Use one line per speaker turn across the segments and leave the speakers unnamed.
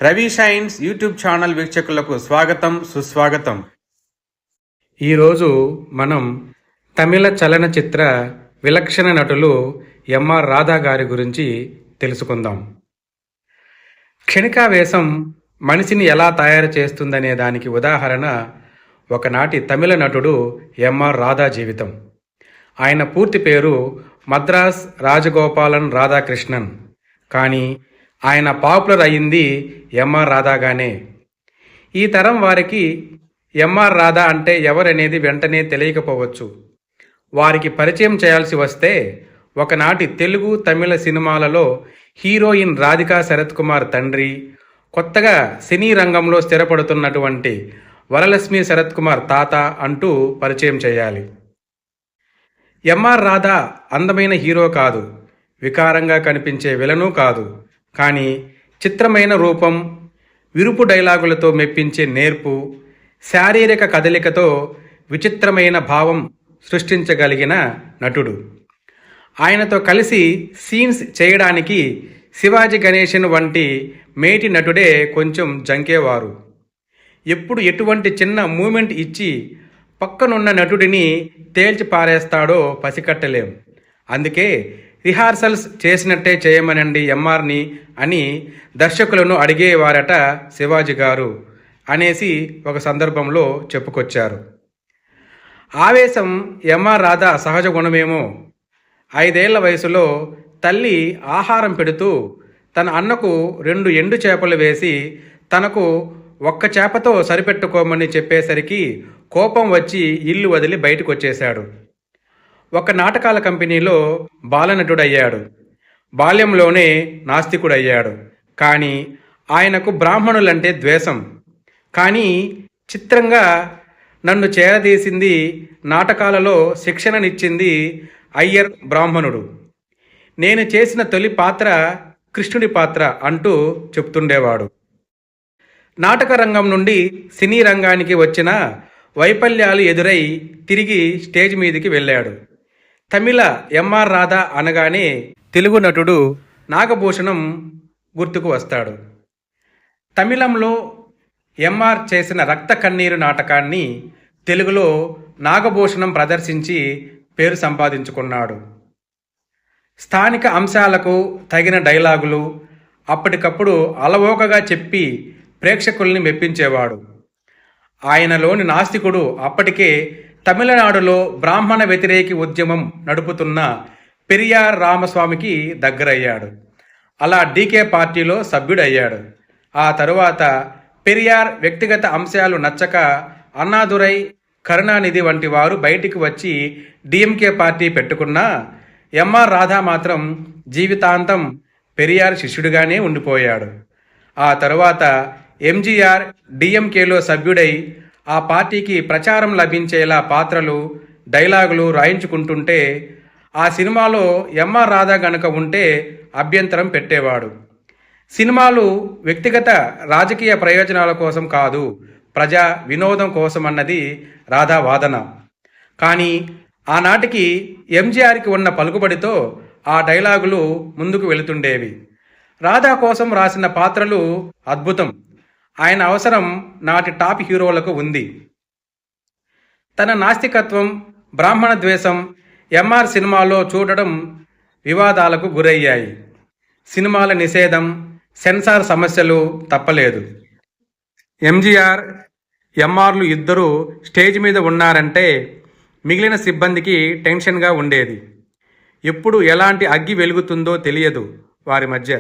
Ravi shines YouTube channel వీక్షకులకు స్వాగతం సుస్వాగతం. ఈరోజు మనం తమిళ చలనచిత్ర విలక్షణ నటులు ఎంఆర్ రాధా గారి గురించి తెలుసుకుందాం. క్షణికావేశం మనిషిని ఎలా తయారు చేస్తుందనే దానికి ఉదాహరణ ఒకనాటి తమిళ నటుడు ఎంఆర్ రాధా జీవితం. ఆయన పూర్తి పేరు మద్రాస్ రాజగోపాలన్ రాధాకృష్ణన్. కానీ ఆయన పాపులర్ అయ్యింది ఎంఆర్ రాధాగానే. ఈ తరం వారికి ఎంఆర్ రాధా అంటే ఎవరనేది వెంటనే తెలియకపోవచ్చు. వారికి పరిచయం చేయాల్సి వస్తే ఒకనాటి తెలుగు తమిళ సినిమాలలో హీరోయిన్ రాధికా శరత్ కుమార్ తండ్రి, కొత్తగా సినీ రంగంలో స్థిరపడుతున్నటువంటి వరలక్ష్మి శరత్ కుమార్ తాత అంటూ పరిచయం చేయాలి. ఎంఆర్ రాధా అందమైన హీరో కాదు, వికారంగా కనిపించే విలను కాదు. కానీ చిత్రమైన రూపం, విరుపు డైలాగులతో మెప్పించే నేర్పు, శారీరక కదలికతో విచిత్రమైన భావం సృష్టించగలిగిన నటుడు. ఆయనతో కలిసి సీన్స్ చేయడానికి శివాజీ గణేశన్ వంటి మేటి నటుడే కొంచెం జంకేవారు. ఎప్పుడు ఎటువంటి చిన్న మూమెంట్ ఇచ్చి పక్కనున్న నటుడిని తేల్చి పారేస్తాడో పసికట్టలేం. అందుకే రిహార్సల్స్ చేసినట్టే చేయమనండి ఎంఆర్ని అని దర్శకులను అడిగేవారట శివాజీ గారు అనేసి ఒక సందర్భంలో చెప్పుకొచ్చారు. ఆవేశం ఎంఆర్ రాధా సహజ గుణమేమో. 5 ఏళ్ల వయసులో తల్లి ఆహారం పెడుతూ తన అన్నకు 2 ఎండు చేపలు వేసి తనకు 1 చేపతో సరిపెట్టుకోమని చెప్పేసరికి కోపం వచ్చి ఇల్లు వదిలి బయటకు వచ్చేశాడు. ఒక నాటకాల కంపెనీలో బాలనటుడయ్యాడు. బాల్యంలోనే నాస్తికుడయ్యాడు. కానీ ఆయనకు బ్రాహ్మణులంటే ద్వేషం. కానీ చిత్రంగా నన్ను చేరదీసింది, నాటకాలలో శిక్షణనిచ్చింది అయ్యర్ బ్రాహ్మణుడు. నేను చేసిన తొలి పాత్ర కృష్ణుడి పాత్ర అంటూ చెప్తుండేవాడు. నాటక రంగం నుండి సినీ రంగానికి వచ్చిన వైఫల్యాలు ఎదురై తిరిగి స్టేజ్ మీదికి వెళ్ళాడు. తమిళ ఎంఆర్ రాధా అనగానే తెలుగు నటుడు నాగభూషణం గుర్తుకు వస్తాడు. తమిళంలో ఎంఆర్ చేసిన రక్త కన్నీరు నాటకాన్ని తెలుగులో నాగభూషణం ప్రదర్శించి పేరు సంపాదించుకున్నాడు. స్థానిక అంశాలకు తగిన డైలాగులు అప్పటికప్పుడు అలవోకగా చెప్పి ప్రేక్షకుల్ని మెప్పించేవాడు. ఆయనలోని నాస్తికుడు అప్పటికే తమిళనాడులో బ్రాహ్మణ వ్యతిరేకి ఉద్యమం నడుపుతున్న పెరియార్ రామస్వామికి దగ్గరయ్యాడు. అలా డీకే పార్టీలో సభ్యుడయ్యాడు. ఆ తరువాత పెరియార్ వ్యక్తిగత అంశాలు నచ్చక అన్నాదురై, కరుణానిధి వంటి వారు బయటికి వచ్చి డిఎంకే పార్టీ పెట్టుకున్నా ఎంఆర్ రాధా మాత్రం జీవితాంతం పెరియార్ శిష్యుడిగానే ఉండిపోయాడు. ఆ తరువాత ఎంజీఆర్ డిఎంకేలో సభ్యుడై ఆ పార్టీకి ప్రచారం లభించేలా పాత్రలు, డైలాగులు రాయించుకుంటుంటే ఆ సినిమాలో ఎంఆర్ రాధా గనుక ఉంటే అభ్యంతరం పెట్టేవాడు. సినిమాలు వ్యక్తిగత రాజకీయ ప్రయోజనాల కోసం కాదు, ప్రజా వినోదం కోసం అన్నది రాధా వాదన. కానీ ఆనాటికి ఎంజీఆర్కి ఉన్న పలుకుబడితో ఆ డైలాగులు ముందుకు వెళుతుండేవి. రాధా కోసం రాసిన పాత్రలు అద్భుతం. ఆయన అవసరం నాటి టాప్ హీరోలకు ఉంది. తన నాస్తికత్వం, బ్రాహ్మణ ద్వేషం ఎంఆర్ సినిమాలో చూడడం వివాదాలకు గురయ్యాయి. సినిమాల నిషేధం, సెన్సార్ సమస్యలు తప్పలేదు. ఎంజీఆర్, ఎంఆర్లు ఇద్దరూ స్టేజ్ మీద ఉన్నారంటే మిగిలిన సిబ్బందికి టెన్షన్గా ఉండేది. ఎప్పుడు ఎలాంటి అగ్గి వెలుగుతుందో తెలియదు వారి మధ్య.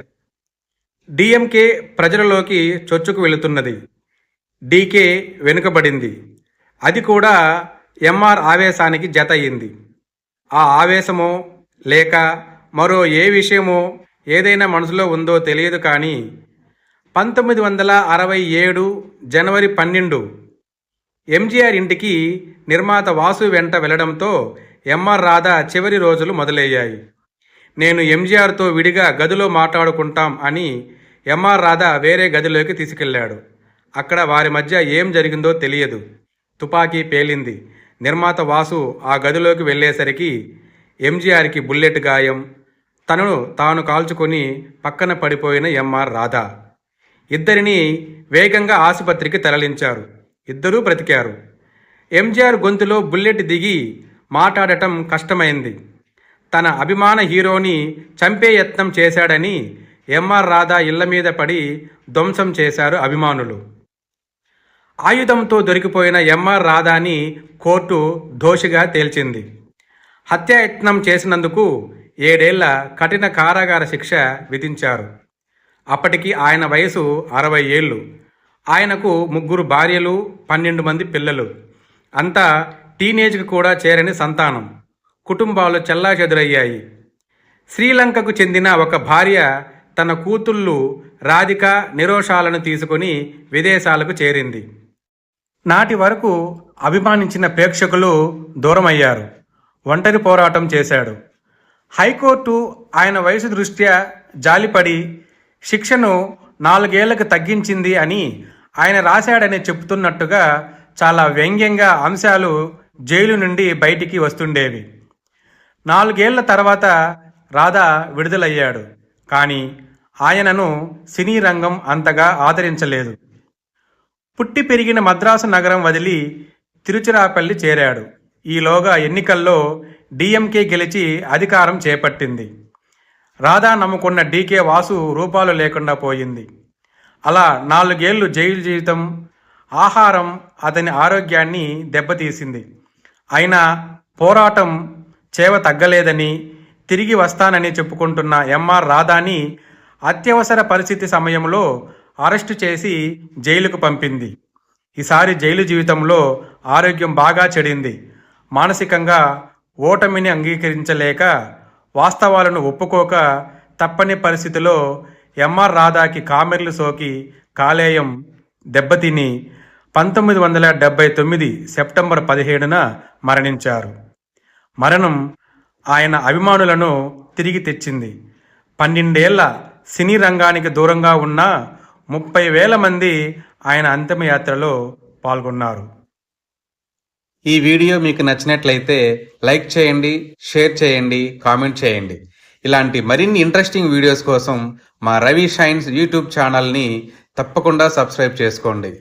డిఎంకే ప్రజలలోకి చొచ్చుకు వెళుతున్నది, డీకే వెనుకబడింది. అది కూడా ఎంఆర్ ఆవేశానికి జత అయింది. ఆ ఆవేశమో లేక మరో ఏ విషయమో ఏదైనా మనసులో ఉందో తెలియదు. కానీ 1967 జనవరి 12 ఎంజీఆర్ ఇంటికి నిర్మాత వాసు వెంట వెళ్లడంతో ఎంఆర్ రాధా చివరి రోజులు మొదలయ్యాయి. నేను ఎంజీఆర్తో విడిగా గదిలో మాట్లాడుకుంటాం అని ఎంఆర్ రాధా వేరే గదిలోకి తీసుకెళ్లాడు. అక్కడ వారి మధ్య ఏం జరిగిందో తెలియదు. తుపాకీ పేలింది. నిర్మాత వాసు ఆ గదిలోకి వెళ్ళేసరికి ఎంజీఆర్కి బుల్లెట్ గాయం, తనను తాను కాల్చుకొని పక్కన పడిపోయిన ఎంఆర్ రాధా. ఇద్దరిని వేగంగా ఆసుపత్రికి తరలించారు. ఇద్దరూ బ్రతికారు. ఎంజీఆర్ గొంతులో బుల్లెట్ దిగి మాట్లాడటం కష్టమైంది. తన అభిమాన హీరోని చంపే యత్నం చేశాడని ఎంఆర్ రాధా ఇళ్ల మీద పడి ధ్వంసం చేశారు అభిమానులు. ఆయుధంతో దొరికిపోయిన ఎంఆర్ రాధాని కోర్టు దోషిగా తేల్చింది. హత్యాయత్నం చేసినందుకు 7 ఏళ్ల కఠిన కారాగార శిక్ష విధించారు. అప్పటికి ఆయన వయసు 60 ఏళ్ళు. ఆయనకు 3 భార్యలు, 12 మంది పిల్లలు. అంతా టీనేజ్కి కూడా చేరని సంతానం. కుటుంబాలు చెల్లాచెదురయ్యాయి. శ్రీలంకకు చెందిన ఒక భార్య తన కూతుళ్ళు రాధిక, నిరోషాలను తీసుకుని విదేశాలకు చేరింది. నాటి వరకు అభిమానించిన ప్రేక్షకులు దూరమయ్యారు. ఒంటరి పోరాటం చేశాడు. హైకోర్టు ఆయన వయసు దృష్ట్యా జాలిపడి శిక్షను 4 ఏళ్లకు తగ్గించింది అని ఆయన రాశాడని చెప్తున్నట్టుగా చాలా వ్యంగ్యంగా అంశాలు జైలు నుండి బయటికి వస్తుండేవి. 4 ఏళ్ల తర్వాత రాధా విడుదలయ్యాడు. కానీ ఆయనను సినీ రంగం అంతగా ఆదరించలేదు. పుట్టి పెరిగిన మద్రాసు నగరం వదిలి తిరుచిరాపల్లి చేరాడు. ఈలోగా ఎన్నికల్లో డిఎంకే గెలిచి అధికారం చేపట్టింది. రాధా నమ్ముకున్న డీకే వాసు రూపాలు లేకుండా పోయింది. అలా 4 ఏళ్లు జైలు జీవితం, ఆహారం అతని ఆరోగ్యాన్ని దెబ్బతీసింది. అయినా పోరాటం చేవ తగ్గలేదని, తిరిగి వస్తానని చెప్పుకుంటున్న ఎంఆర్ రాధాని అత్యవసర పరిస్థితి సమయంలో అరెస్టు చేసి జైలుకు పంపింది. ఈసారి జైలు జీవితంలో ఆరోగ్యం బాగా చెడింది. మానసికంగా ఓటమిని అంగీకరించలేక, వాస్తవాలను ఒప్పుకోక తప్పని పరిస్థితిలో ఎంఆర్ రాధాకి కామెర్లు సోకి కాలేయం దెబ్బతిని 1979 సెప్టెంబర్ 17న మరణించారు. మరణం ఆయన అభిమానులను తిరిగి తెచ్చింది. 12 ఏళ్ల సినీ రంగానికి దూరంగా ఉన్న 30,000 మంది ఆయన అంతిమయాత్రలో పాల్గొన్నారు. ఈ వీడియో మీకు నచ్చినట్లయితే లైక్ చేయండి, షేర్ చేయండి, కామెంట్ చేయండి. ఇలాంటి మరిన్ని ఇంట్రెస్టింగ్ వీడియోస్ కోసం మా రవి షైన్స్ యూట్యూబ్ ఛానల్ని తప్పకుండా సబ్స్క్రైబ్ చేసుకోండి.